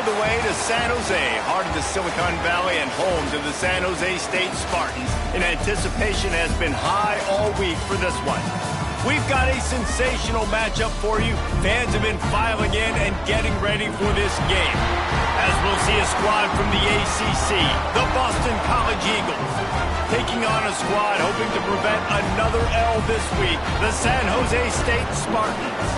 the way to San Jose, heart of the Silicon Valley and home to the San Jose State Spartans. And anticipation has been high all week for this one. We've got a sensational matchup for you. Fans have been filing in and getting ready for this game. As we'll see a squad from the ACC, the Boston College Eagles, taking on a squad hoping to prevent another L this week, the San Jose State Spartans.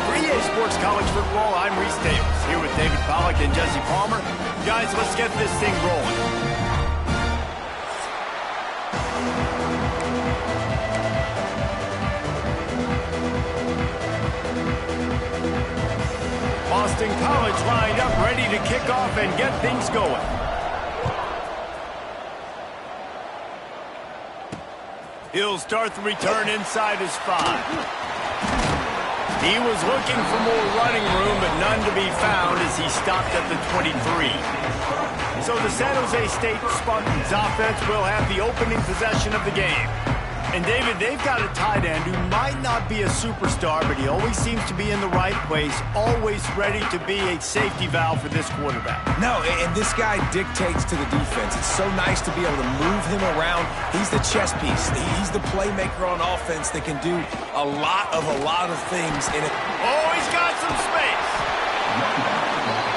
For EA Sports College Football, I'm Reese Davis, here with David Pollack and Jesse Palmer. Guys, let's get this thing rolling. Boston College lined up, ready to kick off and get things going. He'll start the return inside his 5. He was looking for more running room, but none to be found as he stopped at the 23. So the San Jose State Spartans offense will have the opening possession of the game. And David, they've got a tight end who might not be a superstar, but he always seems to be in the right place, always ready to be a safety valve for this quarterback. No, and this guy dictates to the defense. It's so nice to be able to move him around. He's the chess piece. He's the playmaker on offense that can do a lot of things in it. Oh, he's got some space.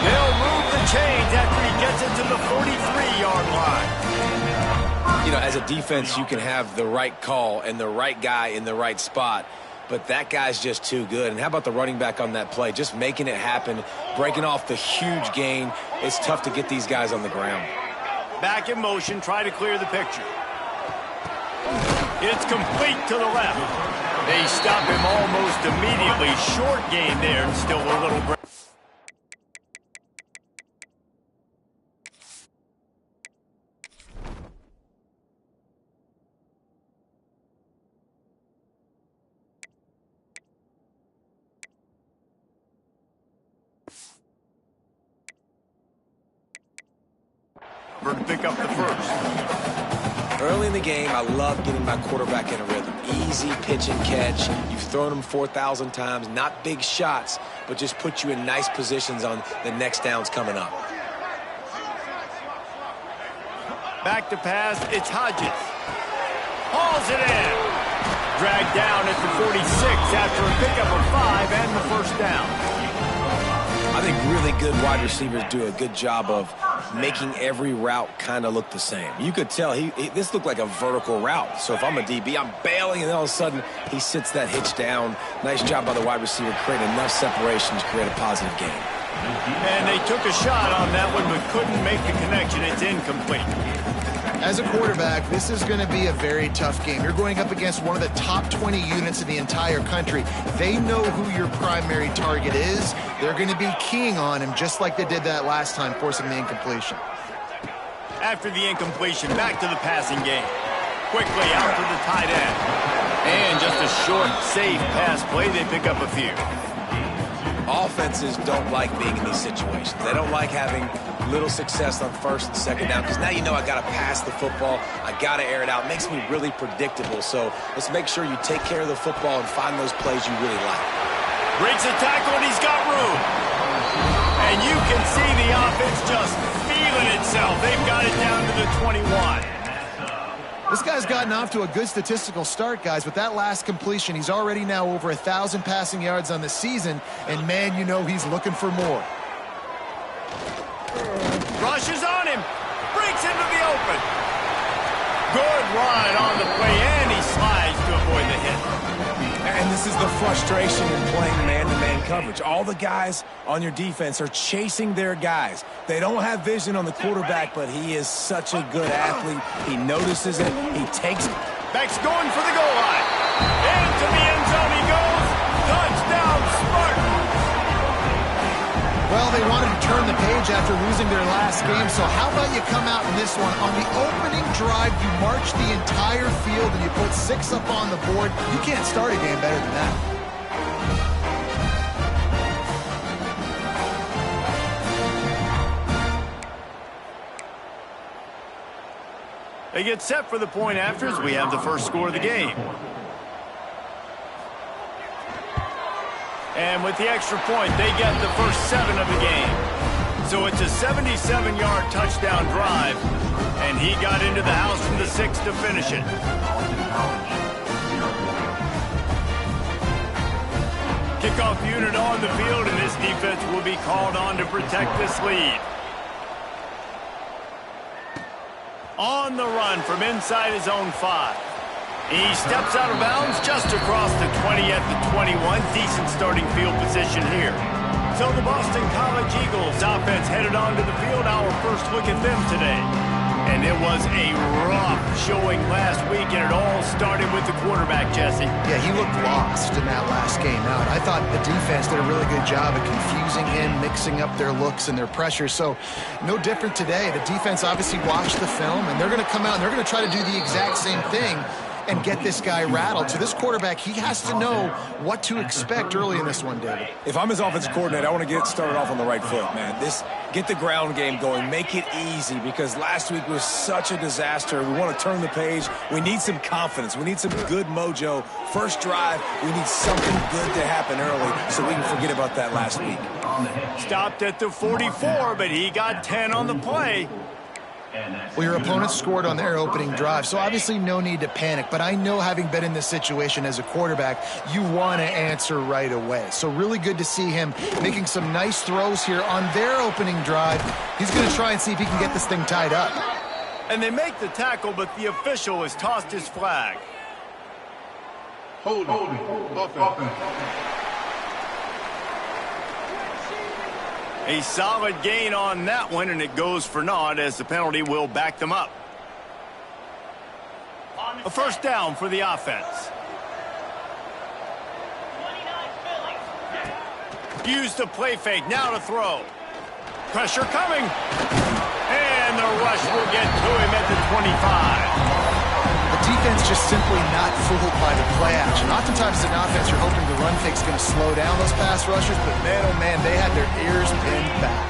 They'll move the chains after he gets it to the 43-yard line. You know, as a defense, you can have the right call and the right guy in the right spot, but that guy's just too good. And how about the running back on that play? Just making it happen, breaking off the huge gain. It's tough to get these guys on the ground. Back in motion, try to clear the picture. It's complete to the left. They stop him almost immediately. Short gain there, and still a little break. To pick up the first. Early in the game, I love getting my quarterback in a rhythm. Easy pitch and catch. You've thrown him 4,000 times. Not big shots, but just put you in nice positions on the next downs coming up. Back to pass, it's Hodges. Hauls it in. Dragged down at the 46 after a pickup of 5 and the first down. I think really good wide receivers do a good job of making every route kind of look the same. You could tell this looked like a vertical route. So if I'm a DB, I'm bailing, and all of a sudden he sits that hitch down. Nice job by the wide receiver creating enough separation to create a positive gain. And they took a shot on that one but couldn't make the connection. It's incomplete. As a quarterback, this is going to be a very tough game. You're going up against one of the top 20 units in the entire country. They know who your primary target is. They're going to be keying on him just like they did that last time, forcing the incompletion. After the incompletion, back to the passing game. Quickly out to the tight end. And just a short, safe pass play. They pick up a few. Offenses don't like being in these situations. They don't like having little success on first and second down because now you know I got to pass the football. I got to air it out. It makes me really predictable. So let's make sure you take care of the football and find those plays you really like. Breaks a tackle and he's got room. And you can see the offense just feeling itself. They've got it down to the 21. This guy's gotten off to a good statistical start, guys. With that last completion, he's already now over 1,000 passing yards on the season. And, man, you know he's looking for more. Rushes on him. Breaks into the open. Good run on the play, and he slides to avoid the hit. And this is the frustration in playing man-to-man coverage. All the guys on your defense are chasing their guys. They don't have vision on the quarterback, but he is such a good athlete. He notices it. He takes it. Beck's going for the goal line. Into the end zone he goes. Touchdown, Spartans. Well, they wanted to turn the page after losing their last game, so how about you come out in this one? On the opening drive, you march the entire field and you put 6 up on the board. You can't start a game better than that. They get set for the point after as we have the first score of the game. And with the extra point, they get the first 7 of the game. So it's a 77-yard touchdown drive, and he got into the house from the 6 to finish it. Kickoff unit on the field, and this defense will be called on to protect this lead. On the run from inside his own 5. He steps out of bounds just across the 20 at the 21. Decent starting field position here. So the Boston College Eagles offense headed onto the field. Our first look at them today. And it was a rough showing last week, and it all started with the quarterback, Jesse. Yeah, he looked lost in that last game out. I thought the defense did a really good job of confusing him, mixing up their looks and their pressure. So no different today. The defense obviously watched the film, and they're going to come out and they're going to try to do the exact same thing and get this guy rattled. So this quarterback, he has to know what to expect early in this one, David. If I'm his offensive coordinator, I want to get started off on the right foot, man. Get the ground game going. Make it easy, because last week was such a disaster. We want to turn the page. We need some confidence. We need some good mojo. First drive, we need something good to happen early so we can forget about that last week. Stopped at the 44, but he got 10 on the play. Well, your opponent scored on their opening drive, so obviously no need to panic. But I know, having been in this situation as a quarterback, you want to answer right away. So really good to see him making some nice throws here on their opening drive. He's going to try and see if he can get this thing tied up. And they make the tackle, but the official has tossed his flag. Hold offense. A solid gain on that one, and it goes for naught as the penalty will back them up. A first down for the offense. Use the play fake, now to throw. Pressure coming. And the rush will get to him at the 25. The defense just simply not fooled by the play action. Oftentimes as an offense, you're hoping the run fake's going to slow down those pass rushers, but man, oh man, they had their ears pinned back.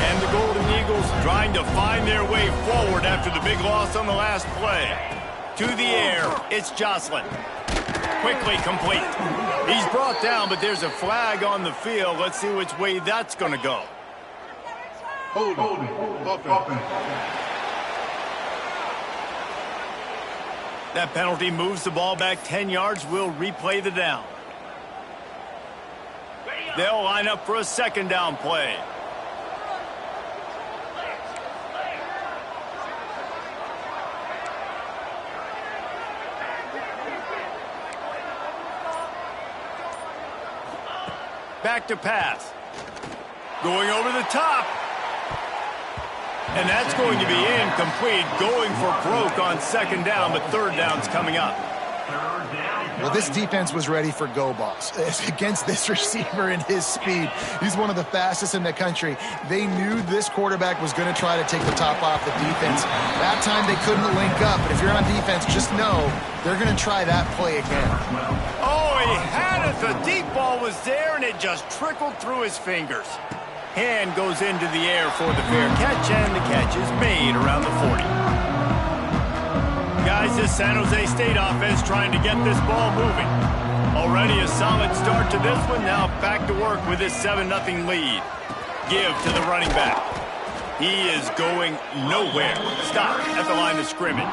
And the Golden Eagles trying to find their way forward after the big loss on the last play. To the air, it's Jocelyn. Quickly complete. He's brought down, but there's a flag on the field. Let's see which way that's going to go. Hold offense. That penalty moves the ball back 10 yards. We'll replay the down. They'll line up for a second down play. Back to pass. Going over the top. And that's going to be incomplete, going for broke on second down, but third down's coming up. Well, this defense was ready for go balls. Against this receiver and his speed, he's one of the fastest in the country. They knew this quarterback was going to try to take the top off the defense. That time they couldn't link up, but if you're on defense, just know they're going to try that play again. Oh, he had it. The deep ball was there, and it just trickled through his fingers. Hand goes into the air for the fair catch, and the catch is made around the 40. Guys, this San Jose State offense trying to get this ball moving. Already a solid start to this one. Now back to work with this 7-0 lead. Give to the running back. He is going nowhere. Stop at the line of scrimmage.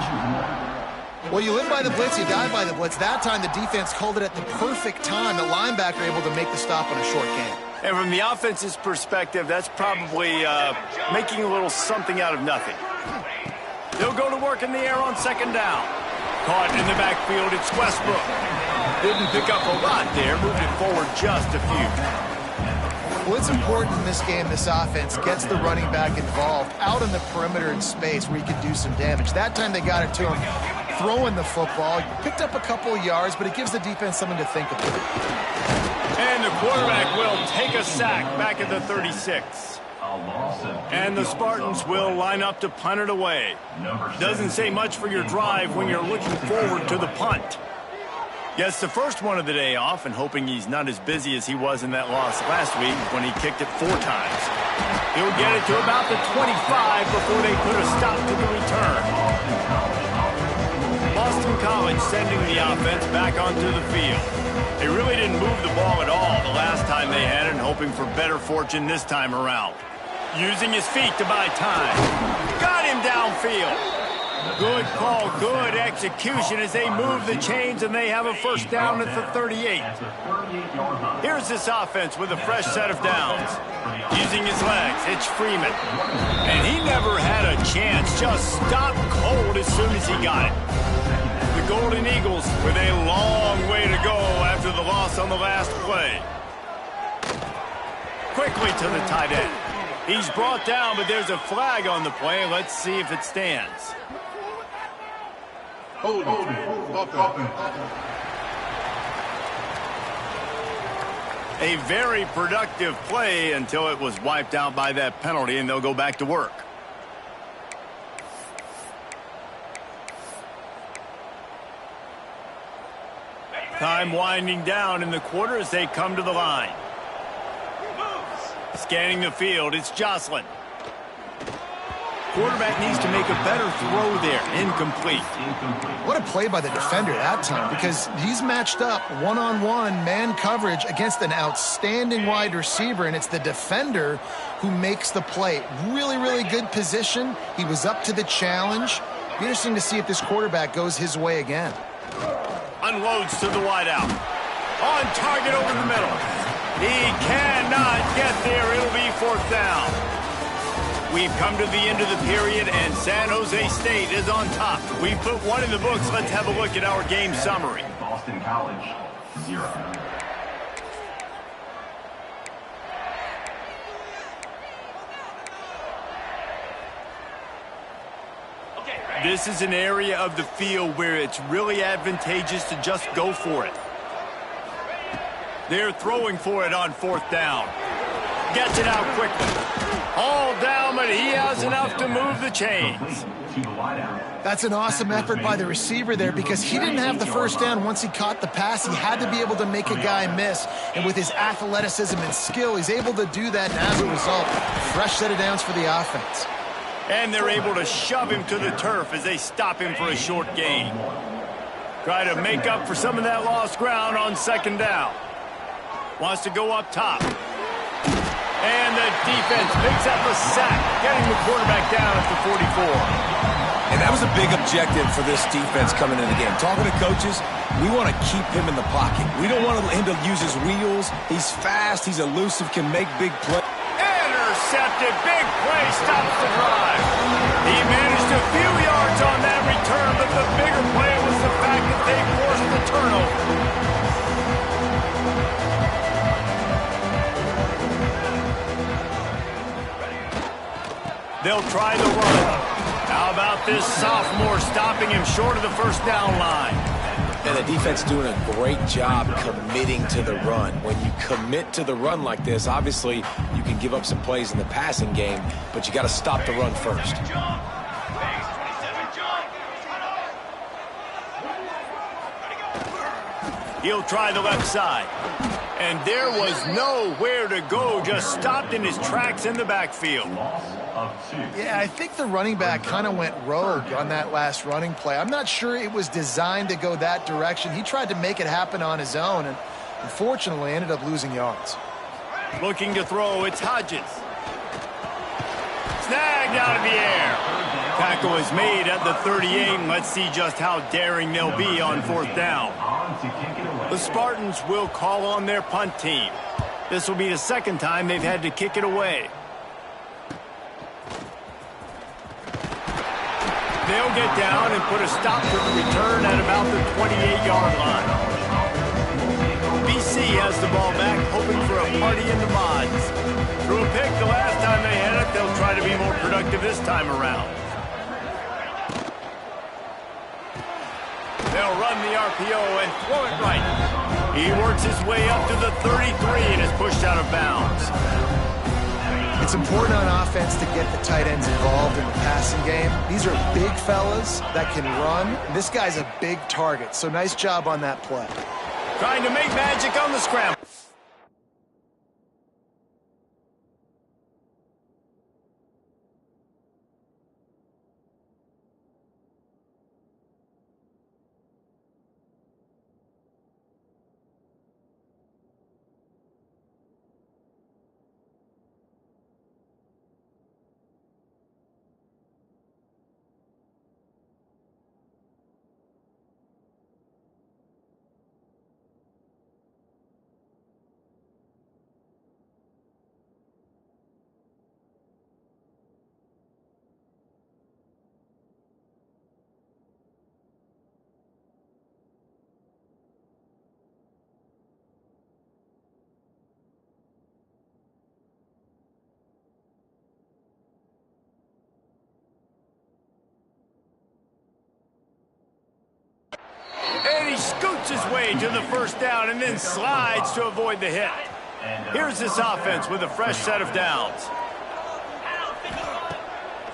Well, you live by the blitz, you die by the blitz. That time the defense called it at the perfect time. The linebacker able to make the stop on a short game. And from the offense's perspective, that's probably making a little something out of nothing. They'll go to work in the air on second down. Caught in the backfield, it's Westbrook. Didn't pick up a lot there, moved it forward just a few. Well, it's important in this game, this offense gets the running back involved out in the perimeter in space where he can do some damage. That time they got it to him, throwing the football. Picked up a couple of yards, but it gives the defense something to think about. And the quarterback will take a sack back at the 36. And the Spartans will line up to punt it away. Doesn't say much for your drive when you're looking forward to the punt. Gets the first one of the day off and hoping he's not as busy as he was in that loss last week when he kicked it 4 times. He'll get it to about the 25 before they put a stop to the return. Boston College sending the offense back onto the field. They really didn't move the ball at all the last time they had it, and hoping for better fortune this time around. Using his feet to buy time. Got him downfield. Good call, good execution as they move the chains and they have a first down at the 38. Here's this offense with a fresh set of downs. Using his legs, it's Freeman. And he never had a chance, just stopped cold as soon as he got it. The Golden Eagles with a long way to go after the loss on the last play. Quickly to the tight end. He's brought down, but there's a flag on the play. Let's see if it stands. Hold offense. A very productive play until it was wiped out by that penalty, and they'll go back to work. Time winding down in the quarter as they come to the line. Scanning the field, it's Jocelyn. Quarterback needs to make a better throw there. Incomplete. What a play by the defender that time, because he's matched up one-on-one man coverage against an outstanding wide receiver, and it's the defender who makes the play. Really, really good position. He was up to the challenge. Be interesting to see if this quarterback goes his way again. Unloads to the wideout. On target over the middle. He cannot get there. It'll be fourth down. We've come to the end of the period, and San Jose State is on top. We've put one in the books. Let's have a look at our game summary. Boston College, 0. This is an area of the field where it's really advantageous to just go for it. They're throwing for it on fourth down. Gets it out quickly. All down, but he has enough to move the chains. That's an awesome effort by the receiver there, because he didn't have the first down once he caught the pass. He had to be able to make a guy miss. And with his athleticism and skill, he's able to do that. And as a result, fresh set of downs for the offense. And they're able to shove him to the turf as they stop him for a short gain. Try to make up for some of that lost ground on second down. Wants to go up top. And the defense picks up a sack, getting the quarterback down at the 44. And that was a big objective for this defense coming in the game. Talking to coaches, we want to keep him in the pocket. We don't want him to use his wheels. He's fast, he's elusive, can make big plays. Intercepted, big play, stops the drive. He managed a few yards on that return, but the bigger play was the fact that they forced the turnover. They'll try the run. How about this sophomore stopping him short of the first down line? And the defense doing a great job committing to the run. When you commit to the run like this, obviously you can give up some plays in the passing game, but you got to stop the run first. He'll try the left side. And there was nowhere to go, just stopped in his tracks in the backfield. Yeah, I think the running back kind of went rogue on that last running play. I'm not sure it was designed to go that direction. He tried to make it happen on his own, and unfortunately ended up losing yards. Looking to throw, it's Hodges. Snagged out of the air. Tackle is made at the 38, and let's see just how daring they'll be on fourth down. The Spartans will call on their punt team. This will be the second time they've had to kick it away. They'll get down and put a stop to the return at about the 28-yard line. BC has the ball back, hoping for a party in the mods. Threw a pick the last time they had it. They'll try to be more productive this time around. They'll run the RPO and throw it right. He works his way up to the 33 and is pushed out of bounds. It's important on offense to get the tight ends involved in the passing game. These are big fellas that can run. This guy's a big target, so nice job on that play. Trying to make magic on the scramble. He scoots his way to the first down and then slides to avoid the hit. Here's this offense with a fresh set of downs.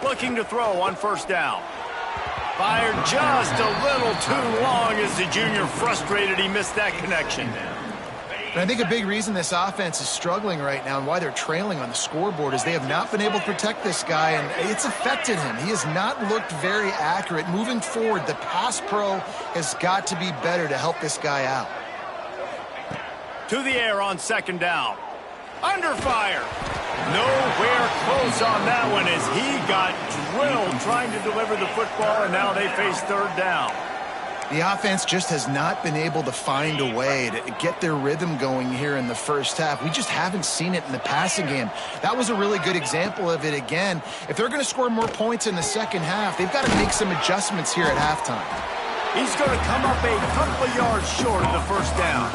Looking to throw on first down. Fired just a little too long as the junior frustrated he missed that connection. And I think a big reason this offense is struggling right now and why they're trailing on the scoreboard is they have not been able to protect this guy, and it's affected him. He has not looked very accurate. Moving forward, the pass pro has got to be better to help this guy out. To the air on second down. Under fire. Nowhere close on that one as he got drilled trying to deliver the football, and now they face third down. The offense just has not been able to find a way to get their rhythm going here in the first half. We just haven't seen it in the passing game. That was a really good example of it again. If they're going to score more points in the second half, they've got to make some adjustments here at halftime. He's going to come up a couple of yards short of the first down.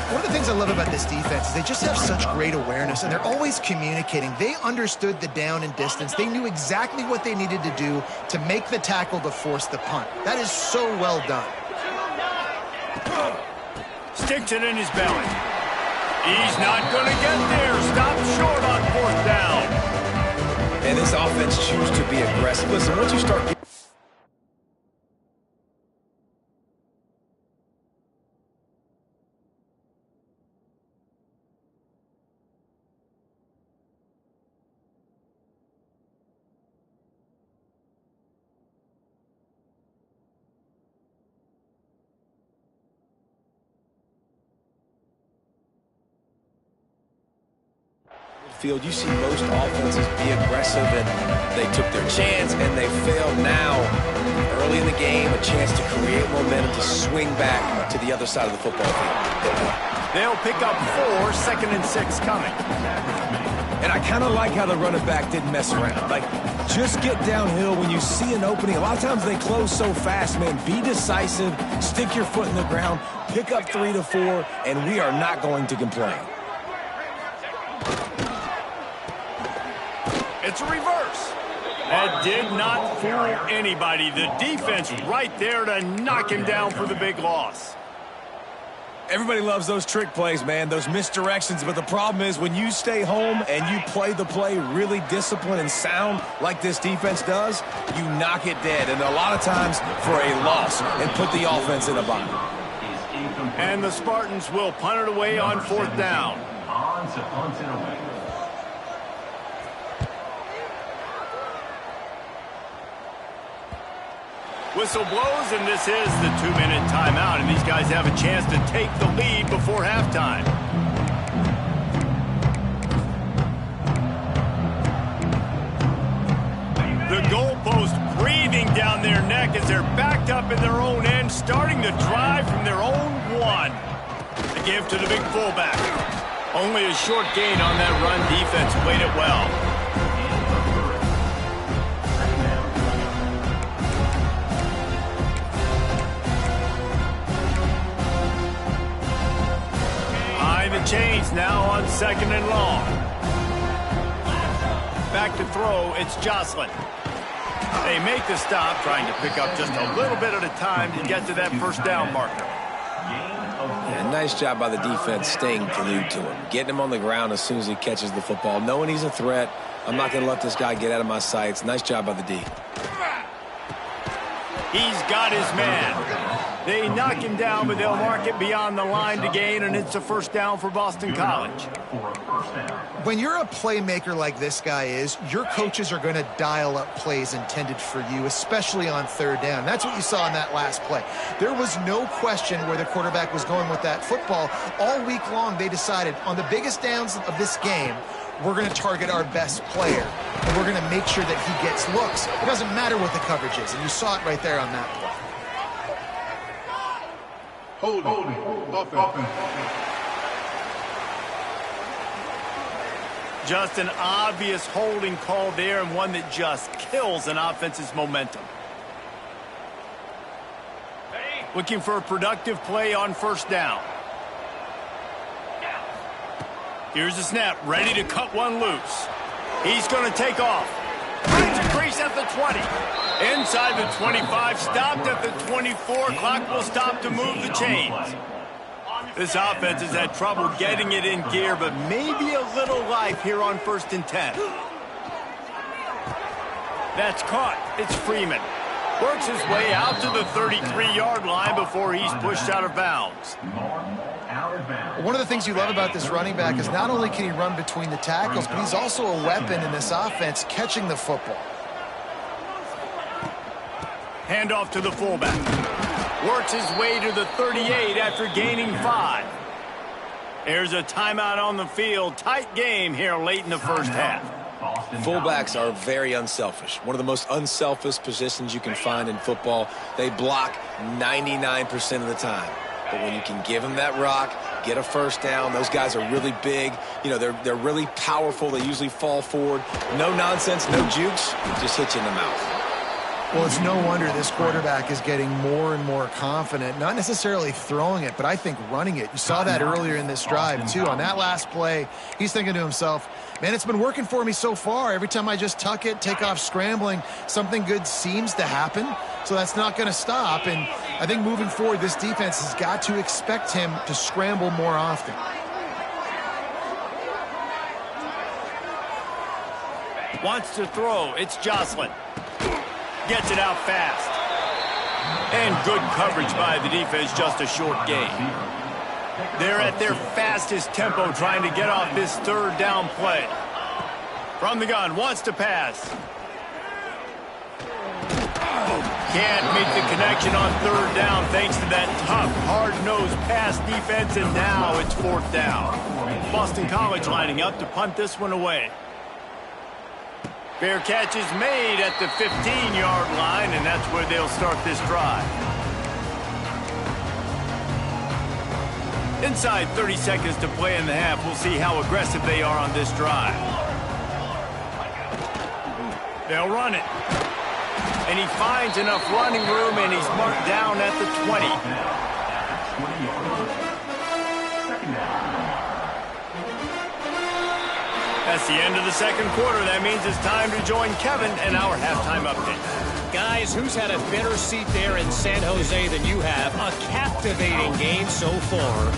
One of the things I love about this defense is they just have such great awareness, and they're always communicating. They understood the down and distance. They knew exactly what they needed to do to make the tackle to force the punt. That is so well done. Sticks it in his belly. He's not going to get there. Stop short on fourth down. And this offense chooses to be aggressive. Listen, once you start... field, you see most offenses be aggressive, and they took their chance and they failed. Now early in the game, a chance to create momentum to swing back to the other side of the football field. They'll pick up 4, 2nd and 6 coming. And I kind of like how the running back didn't mess around. Like, just get downhill when you see an opening. A lot of times they close so fast, man. Be decisive, stick your foot in the ground, pick up 3 to 4, and we are not going to complain. It's a reverse. That did not fool anybody. The defense right there to knock him down for the big loss. Everybody loves those trick plays, man, those misdirections. But the problem is when you stay home and you play the play really disciplined and sound like this defense does, you knock it dead. And a lot of times for a loss and put the offense in a bind. And the Spartans will punt it away on fourth down. Whistle blows, and this is the 2-minute timeout, and these guys have a chance to take the lead before halftime. The goalpost breathing down their neck as they're backed up in their own end, starting to drive from their own 1. The give to the big fullback. Only a short gain on that run. Defense played it well. The chains now on 2nd and long. Back to throw, it's Jocelyn. They make the stop, trying to pick up just a little bit at a time to get to that first down marker. Yeah, nice job by the defense staying glued to him, getting him on the ground as soon as he catches the football, knowing he's a threat. I'm not going to let this guy get out of my sights. Nice job by the D. He's got his man. They knock him down, but they'll mark it beyond the line to gain, and it's a first down for Boston College. When you're a playmaker like this guy is, your coaches are going to dial up plays intended for you, especially on third down. That's what you saw in that last play. There was no question where the quarterback was going with that football. All week long, they decided on the biggest downs of this game, we're going to target our best player, and we're going to make sure that he gets looks. It doesn't matter what the coverage is, and you saw it right there on that play. Holding. Offense. Just an obvious holding call there, and one that just kills an offense's momentum. Looking for a productive play on first down. Here's the snap, ready to cut one loose. He's going to take off. Finds a crease at the 20. Inside the 25, stopped at the 24. Clock will stop to move the chains. This offense has had trouble getting it in gear, but maybe a little life here on 1st and 10. That's caught. It's Freeman. Works his way out to the 33-yard line before he's pushed out of bounds. One of the things you love about this running back is not only can he run between the tackles, but he's also a weapon in this offense catching the football. Handoff to the fullback. Works his way to the 38 after gaining 5. There's a timeout on the field. Tight game here late in the first half. Fullbacks are very unselfish. One of the most unselfish positions you can find in football. They block 99% of the time. But when you can give them that rock, get a first down, those guys are really big. You know, they're really powerful. They usually fall forward. No nonsense, no jukes, just hit you in the mouth. Well, it's no wonder this quarterback is getting more and more confident, not necessarily throwing it, but I think running it. You saw that earlier in this drive, too. On that last play, he's thinking to himself, man, it's been working for me so far. Every time I just tuck it, take off scrambling, something good seems to happen. So that's not going to stop. And I think moving forward, this defense has got to expect him to scramble more often. Wants to throw. It's Jocelyn. Gets it out fast. And good coverage by the defense, just a short gain. They're at their fastest tempo trying to get off this 3rd down play. From the gun, wants to pass. Can't make the connection on 3rd down thanks to that tough, hard-nosed pass defense, and now it's 4th down. Boston College lining up to punt this one away. Fair catch is made at the 15-yard line, and that's where they'll start this drive. Inside 30 seconds to play in the half. We'll see how aggressive they are on this drive. They'll run it. And he finds enough running room, and he's marked down at the 20. That's the end of the 2nd quarter. That means it's time to join Kevin and our halftime update. Guys, who's had a better seat there in San Jose than you have? A captivating game so far.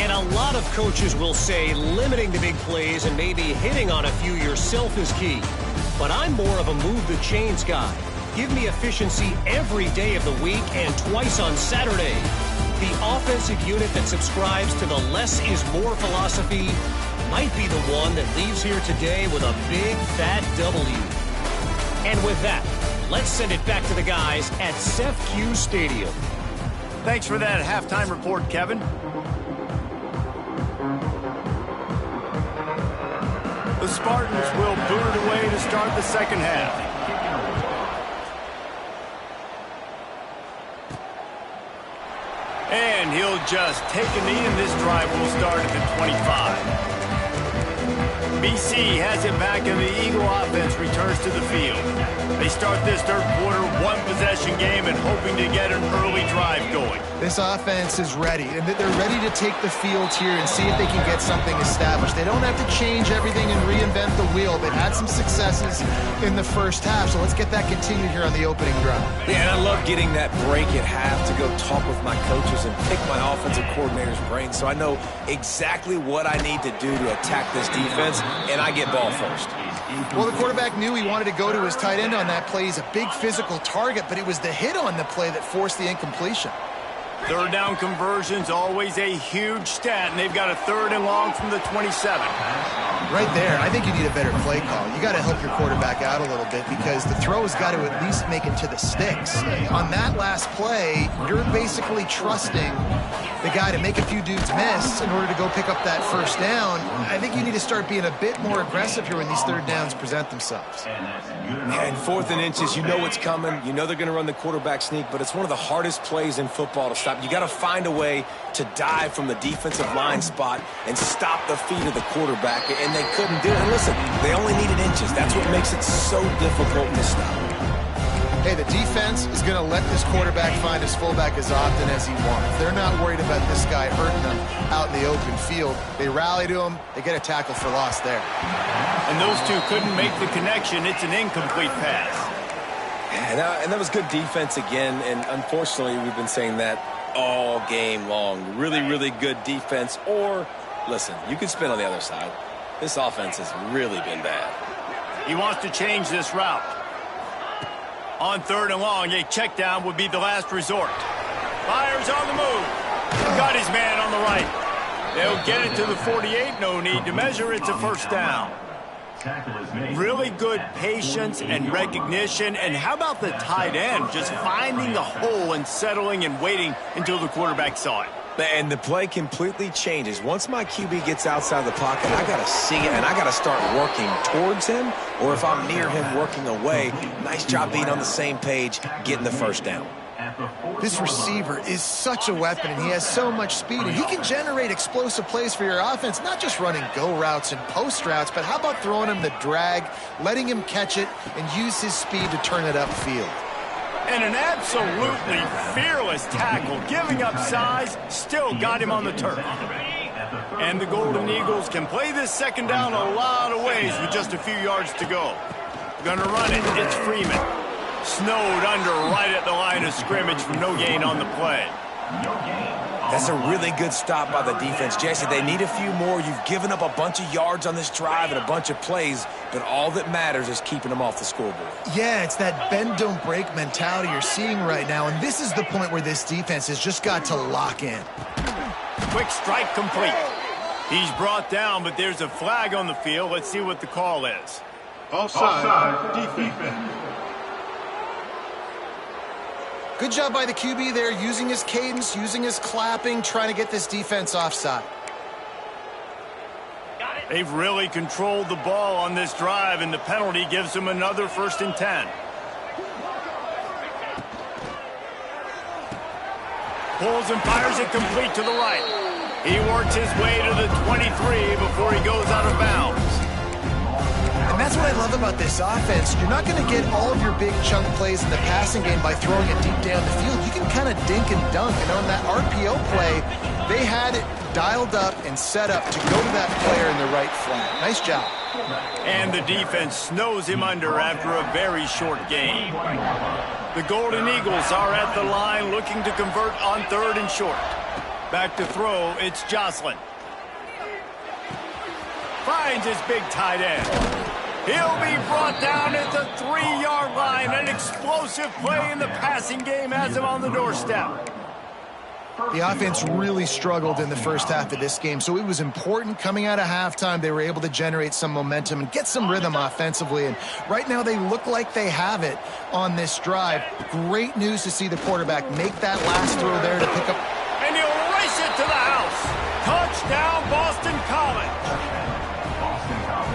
And a lot of coaches will say limiting the big plays and maybe hitting on a few yourself is key. But I'm more of a move the chains guy. Give me efficiency every day of the week and twice on Saturday. The offensive unit that subscribes to the less is more philosophy might be the one that leaves here today with a big fat W. And with that, let's send it back to the guys at CEFCU Stadium. Thanks for that halftime report, Kevin. The Spartans will boot it away to start the 2nd half. And he'll just take a knee, and this drive will start at the 25. BC has it back, and the Eagle offense returns to the field. They start this 3rd quarter, 1-possession game, and hoping to get an early drive going. This offense is ready, and they're ready to take the field here and see if they can get something established. They don't have to change everything and reinvent the wheel. They've had some successes in the first half, so let's get that continued here on the opening drive. Yeah, and I love getting that break at half to go talk with my coaches and pick my offensive coordinator's brain so I know exactly what I need to do to attack this defense, and I get ball first. Well, the quarterback knew he wanted to go to his tight end on that play. He's a big physical target, but it was the hit on the play that forced the incompletion. 3rd down conversion's always a huge stat, and they've got a 3rd and long from the 27. Right there, I think you need a better play call. You got to help your quarterback out a little bit because the throw's got to at least make it to the sticks. On that last play, you're basically trusting the guy to make a few dudes miss in order to go pick up that 1st down. I think you need to start being a bit more aggressive here when these 3rd downs present themselves. And 4th and inches, you know what's coming. You know they're going to run the quarterback sneak, but it's one of the hardest plays in football to stop. You got to find a way to dive from the defensive line spot and stop the feet of the quarterback, and they couldn't do it. And listen, they only needed inches. That's what makes it so difficult to stop. Hey, the defense is going to let this quarterback find his fullback as often as he wants. They're not worried about this guy hurting them out in the open field. They rally to him. They get a tackle for loss there. And those two couldn't make the connection. It's an incomplete pass. And that was good defense again, and unfortunately we've been saying that all game long. Really, really good defense, or, listen, you could spin on the other side. This offense has really been bad. He wants to change this route. On 3rd and long, a check down would be the last resort. Fires on the move. Got his man on the right. They'll get it to the 48. No need to measure. It's a first down. Really good patience and recognition. And how about the tight end just finding the hole and settling and waiting until the quarterback saw it? And the play completely changes. Once my QB gets outside the pocket, I got to see it, and I got to start working towards him, or if I'm near him, working away. Nice job being on the same page, getting the first down. This receiver is such a weapon, and he has so much speed, and he can generate explosive plays for your offense, not just running go routes and post routes, but how about throwing him the drag, letting him catch it, and use his speed to turn it upfield. And an absolutely fearless tackle, giving up size, still got him on the turf. And the Golden Eagles can play this second down a lot of ways with just a few yards to go. Gonna run it, it's Freeman. Snowed under right at the line of scrimmage for no gain on the play. That's a really good stop by the defense. Jesse, they need a few more. You've given up a bunch of yards on this drive and a bunch of plays, but all that matters is keeping them off the scoreboard. Yeah, it's that bend, don't break mentality you're seeing right now, and this is the point where this defense has just got to lock in. Quick strike complete. He's brought down, but there's a flag on the field. Let's see what the call is. Offside, defense. Good job by the QB there, using his cadence, using his clapping, trying to get this defense offside. They've really controlled the ball on this drive, and the penalty gives them another 1st and 10. Pulls and fires it complete to the right. He works his way to the 23 before he goes out of bounds. And that's what I love about this offense. You're not going to get all of your big chunk plays in the passing game by throwing it deep down the field. You can kind of dink and dunk. And on that RPO play, they had it dialed up and set up to go to that player in the right flat. Nice job. And the defense snows him under after a very short gain. The Golden Eagles are at the line looking to convert on 3rd and short. Back to throw, it's Jocelyn. Finds his big tight end. He'll be brought down at the 3-yard line. An explosive play in the passing game has him on the doorstep. The offense really struggled in the first half of this game, so it was important coming out of halftime. They were able to generate some momentum and get some rhythm offensively, and right now they look like they have it on this drive. Great news to see the quarterback make that last throw there to pick up. And he'll race it to the house. Touchdown, Boston College.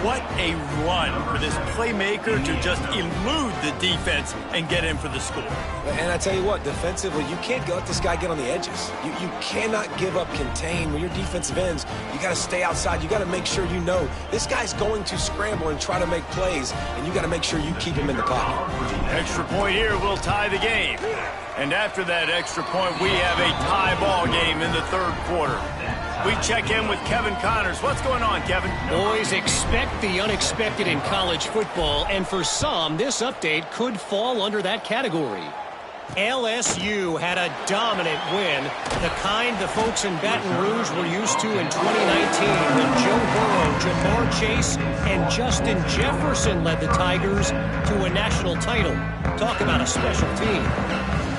What a run for this playmaker to just elude the defense and get in for the score. And I tell you what, defensively, you can't let this guy get on the edges. You cannot give up contain. When your defensive ends, you got to stay outside. You got to make sure you know this guy's going to scramble and try to make plays, and you got to make sure you keep him in the pocket. Extra point here will tie the game. And after that extra point, we have a tie ball game in the 3rd quarter. We check in with Kevin Connors. What's going on, Kevin? Boys, expect the unexpected in college football, and for some, this update could fall under that category. LSU had a dominant win, the kind the folks in Baton Rouge were used to in 2019 when Joe Burrow, Jamar Chase, and Justin Jefferson led the Tigers to a national title. Talk about a special team.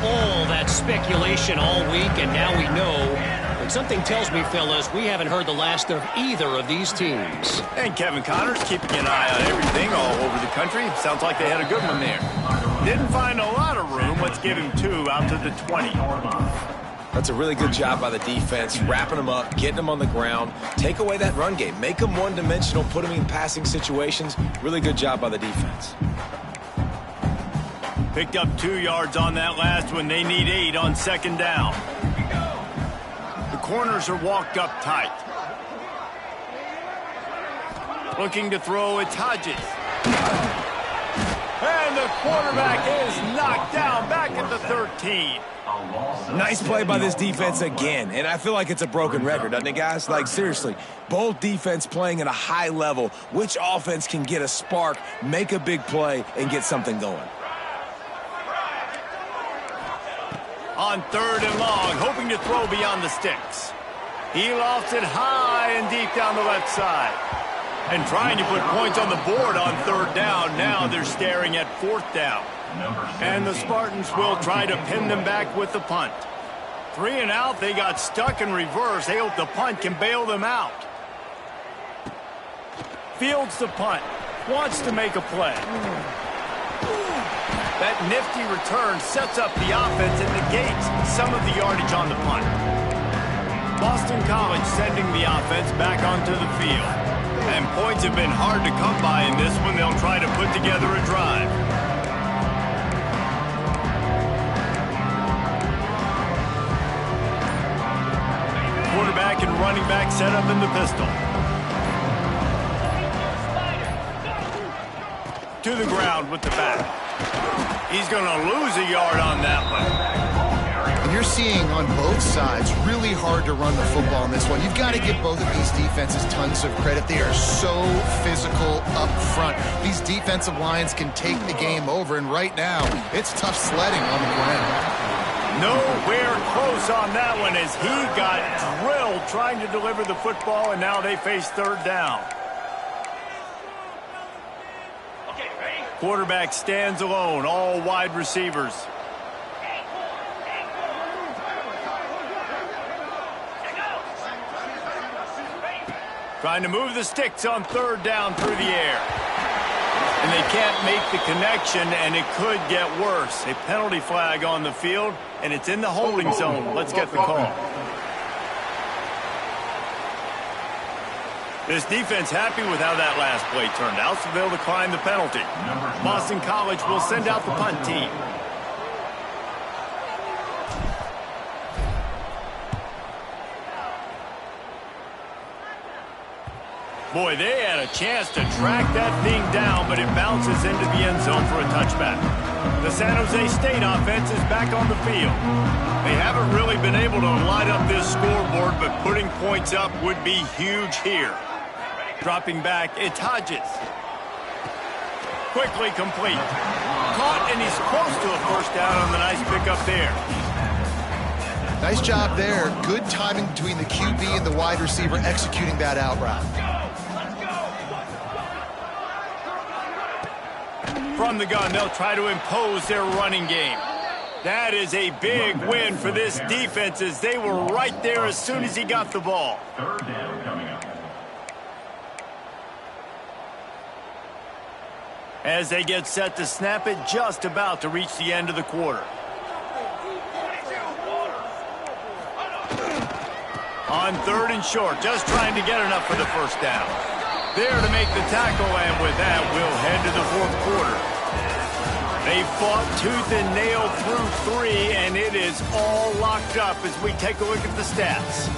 All that speculation all week, and now we know. But something tells me, fellas, we haven't heard the last of either of these teams. And Kevin Connors keeping an eye on everything all over the country. Sounds like they had a good one there. Didn't find a lot of room. Let's give him 2 out to the 20. That's a really good job by the defense, wrapping them up, getting them on the ground. Take away that run game. Make them one-dimensional, put them in passing situations. Really good job by the defense. Picked up 2 yards on that last one. They need 8 on 2nd down. The corners are walked up tight. Looking to throw, it's Hodges. And the quarterback is knocked down back at the 13. Nice play by this defense again, and I feel like it's a broken record, doesn't it, guys? Like, seriously, both defense playing at a high level. Which offense can get a spark, make a big play, and get something going? on 3rd and long, hoping to throw beyond the sticks. He lofts it high and deep down the left side. And trying to put points on the board on 3rd down. Now they're staring at 4th down. And the Spartans will try to pin them back with the punt. 3 and out, they got stuck in reverse. They hope the punt can bail them out. Fields the punt. Wants to make a play. That nifty return sets up the offense and negates some of the yardage on the punt. Boston College sending the offense back onto the field. And points have been hard to come by in this one. They'll try to put together a drive. Quarterback and running back set up in the pistol. To the ground with the back. He's going to lose a yard on that one. And you're seeing on both sides really hard to run the football in this one. You've got to give both of these defenses tons of credit. They are so physical up front. These defensive lines can take the game over, and right now it's tough sledding on the ground. Nowhere close on that one as he got drilled trying to deliver the football, and now they face 3rd down. Quarterback stands alone, all wide receivers. Trying to move the sticks on 3rd down through the air. And they can't make the connection, and it could get worse. A penalty flag on the field, and it's in the holding zone. Let's get the call. This defense happy with how that last play turned out, so they'll decline the penalty. Boston College will send out the punt team. Boy, they had a chance to track that thing down, but it bounces into the end zone for a touchback. The San Jose State offense is back on the field. They haven't really been able to light up this scoreboard, but putting points up would be huge here. Dropping back, it's Hodges. Quickly complete. Caught, and he's close to a 1st down on the nice pickup there. Nice job there. Good timing between the QB and the wide receiver executing that out route. From the gun, they'll try to impose their running game. That is a big win for this defense as they were right there as soon as he got the ball. 3rd down coming up. As they get set to snap it, just about to reach the end of the quarter. On 3rd and short, just trying to get enough for the 1st down. There to make the tackle, and with that, we'll head to the 4th quarter. They fought tooth and nail through 3, and it is all locked up as we take a look at the stats.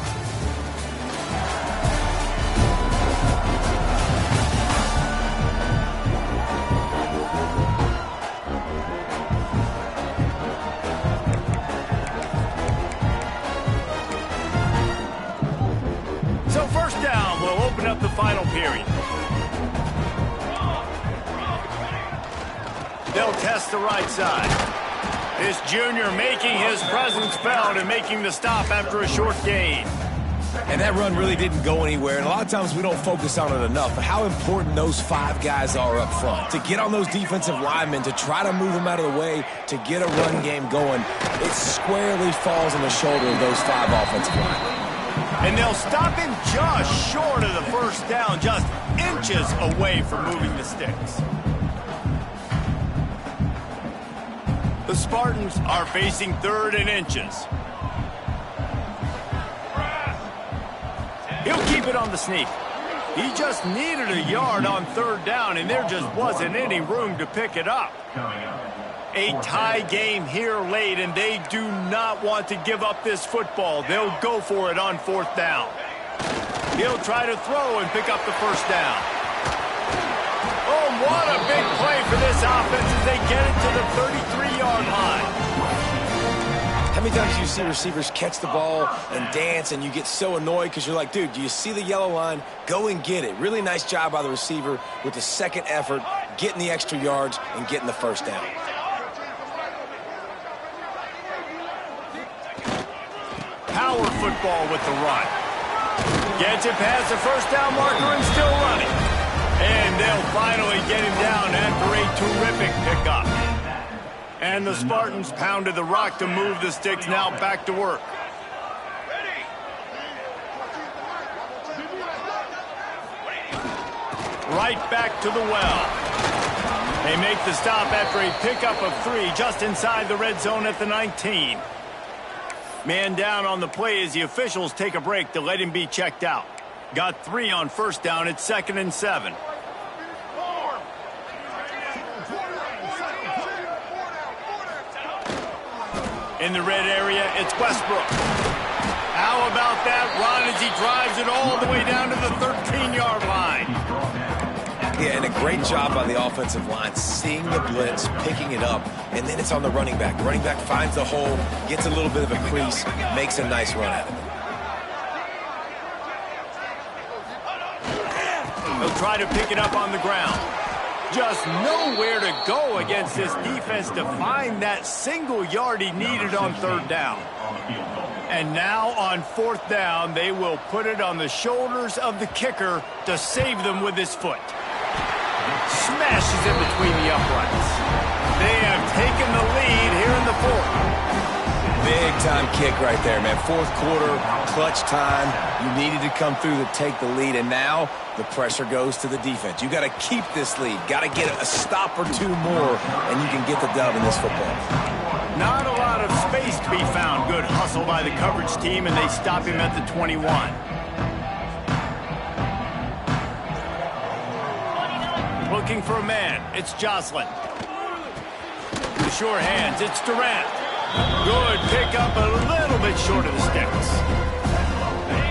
So 1st down will open up the final period. They'll test the right side. This junior making his presence felt and making the stop after a short gain. And that run really didn't go anywhere, and a lot of times we don't focus on it enough, but how important those 5 guys are up front. To get on those defensive linemen, to try to move them out of the way, to get a run game going, it squarely falls on the shoulder of those 5 offensive linemen. And they'll stop him just short of the 1st down, just inches away from moving the sticks. The Spartans are facing 3rd and inches. He'll keep it on the sneak. He just needed a yard on 3rd down, and there just wasn't any room to pick it up. A tie game here late, and they do not want to give up this football. They'll go for it on 4th down. He'll try to throw and pick up the 1st down. Oh, what a big play for this offense as they get it to the 33-yard line. How many times do you see receivers catch the ball and dance and you get so annoyed because you're like, dude, do you see the yellow line? Go and get it. Really nice job by the receiver with the 2nd effort, getting the extra yards and getting the 1st down. power football with the run. Gets it past the first down marker and still running. And they'll finally get him down after a terrific pickup. And the Spartans pounded the rock to move the sticks now back to work. Right back to the well. They make the stop after a pickup of 3 just inside the red zone at the 19. Man down on the play as the officials take a break to let him be checked out. Got 3 on first down at 2nd and 7. In the red area, it's Westbrook. How about that run as he drives it all the way down to the 13-yard line? Yeah, and a great job by the offensive line, seeing the blitz, picking it up, and then it's on the running back. Running back finds the hole, gets a little bit of a crease, makes a nice run at it. He'll try to pick it up on the ground. Just nowhere to go against this defense to find that single yard he needed on 3rd down. And now on 4th down, they will put it on the shoulders of the kicker to save them with his foot. Smashes in between the uprights. They have taken the lead here in the 4th. Big time kick right there, man. 4th quarter, clutch time. You needed to come through to take the lead, and now the pressure goes to the defense. You got to keep this lead. Got to get a stop or 2 more, and you can get the dub in this football. Not a lot of space to be found. Good hustle by the coverage team, and they stop him at the 21. Looking for a man. It's Jocelyn. The sure hands. It's Durant. Good pickup, a little bit short of the sticks.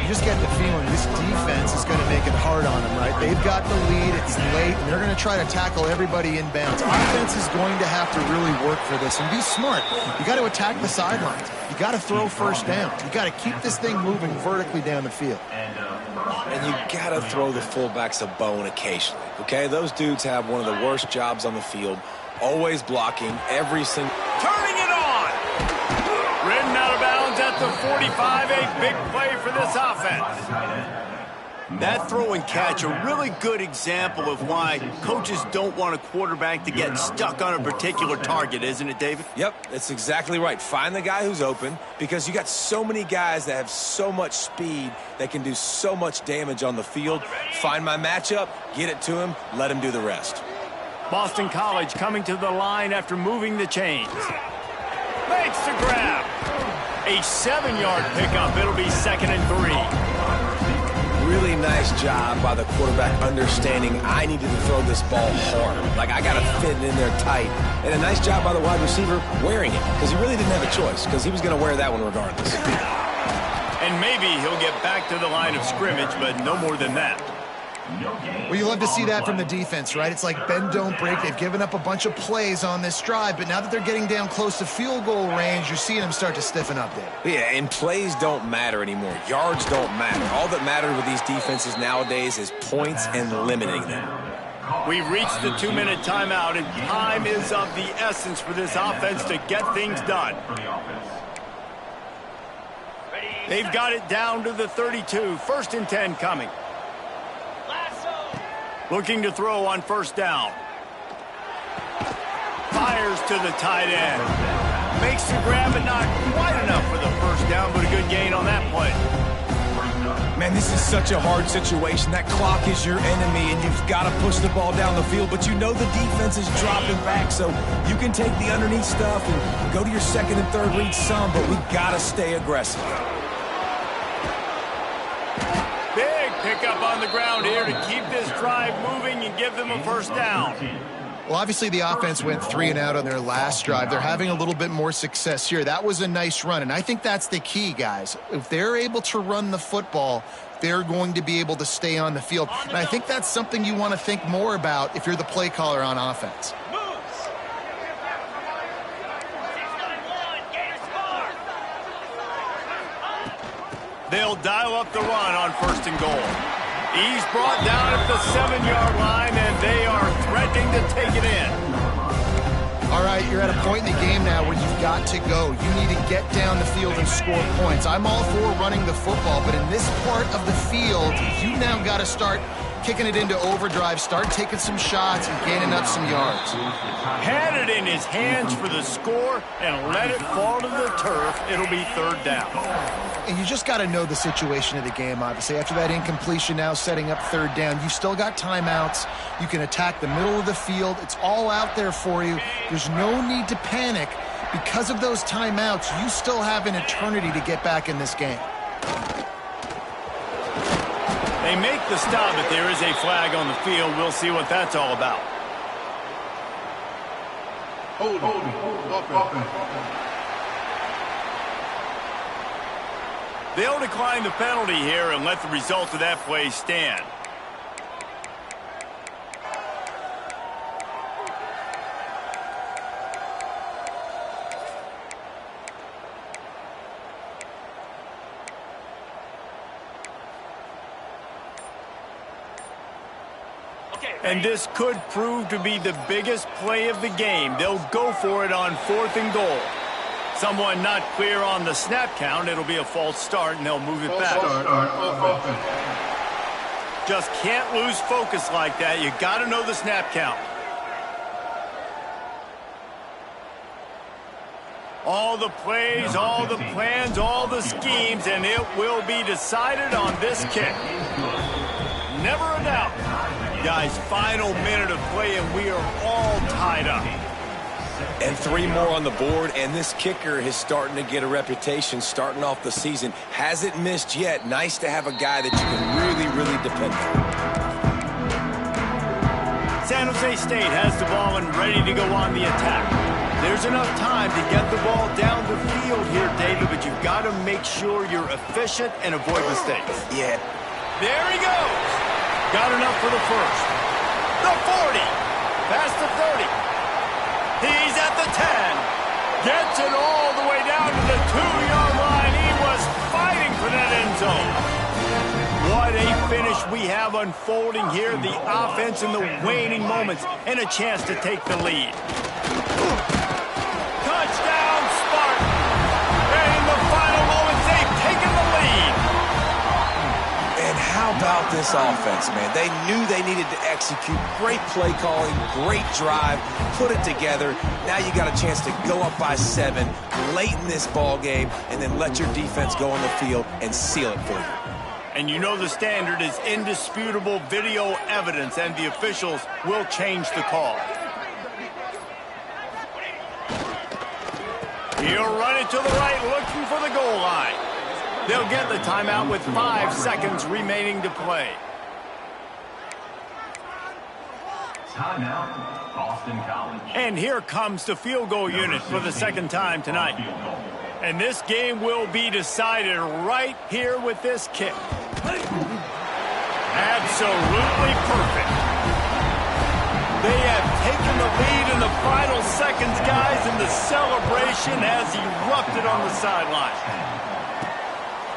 You just get the feeling this defense is going to make it hard on them, right? They've got the lead, it's late, and they're going to try to tackle everybody inbounds. Offense is going to have to really work for this and be smart. You got to attack the sidelines. You got to throw first down. You got to keep this thing moving vertically down the field. And you got to throw the fullbacks a bone occasionally, okay? Those dudes have one of the worst jobs on the field, always blocking every single... Turning it on! Ridden out of bounds at the 45, a big play for this offense. That throw and catch, a really good example of why coaches don't want a quarterback to get stuck on a particular target, isn't it, David? Yep, that's exactly right. Find the guy who's open, because you got so many guys that have so much speed that can do so much damage on the field. Find my matchup, get it to him, let him do the rest. Boston College coming to the line after moving the chains. Makes the grab. A 7-yard pickup. It'll be 2nd and 3. Really nice job by the quarterback understanding I needed to throw this ball hard. Like, I got to fit it in there tight. And a nice job by the wide receiver wearing it, because he really didn't have a choice, because he was going to wear that one regardless. And maybe he'll get back to the line of scrimmage, but no more than that. Well, you love to see that from the defense, right? It's like bend, don't break. They've given up a bunch of plays on this drive, but now that they're getting down close to field goal range, you're seeing them start to stiffen up there. Yeah, and plays don't matter anymore. Yards don't matter. All that matters with these defenses nowadays is points and limiting them. We've reached the 2-minute timeout, and time is of the essence for this offense to get things done. They've got it down to the 32. 1st and 10 coming. Looking to throw on 1st down. Fires to the tight end. Makes the grab, but not quite enough for the 1st down, but a good gain on that play. Man, this is such a hard situation. That clock is your enemy, and you've got to push the ball down the field, but you know the defense is dropping back, so you can take the underneath stuff and go to your 2nd and 3rd read some, but we got to stay aggressive. Big pickup on the ground here to keep this drive moving and give them a 1st down. Well, obviously the offense went 3 and out on their last drive. They're having a little bit more success here. That was a nice run, and I think that's the key, guys. If they're able to run the football, they're going to be able to stay on the field. And I think that's something you want to think more about if you're the play caller on offense. They'll dial up the run on 1st and goal. He's brought down at the 7-yard line, and they are threatening to take it in. All right, you're at a point in the game now where you've got to go. You need to get down the field and score points. I'm all for running the football, but in this part of the field, you now got to start kicking it into overdrive, start taking some shots and gaining up some yards. Had it in his hands for the score and let it fall to the turf. It'll be third down. And you just got to know the situation of the game, obviously. After that incompletion now setting up third down, you've still got timeouts. You can attack the middle of the field. It's all out there for you. There's no need to panic. Because of those timeouts, you still have an eternity to get back in this game. They make the stop, but there is a flag on the field. We'll see what that's all about. Holding. Offense. They'll decline the penalty here and let the result of that play stand. And this could prove to be the biggest play of the game. They'll go for it on 4th and goal. Someone not clear on the snap count. It'll be a false start, and they'll move it back. Just can't lose focus like that. You got to know the snap count. All the plays, all the plans, all the schemes, and it will be decided on this kick. Never a doubt. Guys, final minute of play, and we are all tied up. And 3 more on the board, and this kicker is starting to get a reputation starting off the season. Hasn't missed yet. Nice to have a guy that you can really, really depend on. San Jose State has the ball and ready to go on the attack. There's enough time to get the ball down the field here, David, but you've got to make sure you're efficient and avoid mistakes. Yeah. There he goes. Got enough for the first. The 40. Past the 30. He's at the 10. Gets it all the way down to the 2-yard line. He was fighting for that end zone. What a finish we have unfolding here. The offense in the waning moments and a chance to take the lead. Touchdown, Spartan. And in the final moments, they've taken the lead. And how about this offense, man? They knew they needed to execute. Great play calling, great drive, put it together. Now you got a chance to go up by 7 late in this ball game and then let your defense go on the field and seal it for you. And you know the standard is indisputable video evidence, and the officials will change the call. He'll run it to the right, looking for the goal line. They'll get the timeout with 5 seconds remaining to play. Timeout, Boston College. And here comes the field goal unit for the second time tonight. And this game will be decided right here with this kick. Absolutely perfect. They have taken the lead in the final seconds, guys, and the celebration has erupted on the sideline.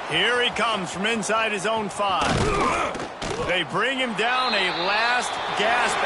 Here he comes from inside his own 5. They bring him down, a last gasp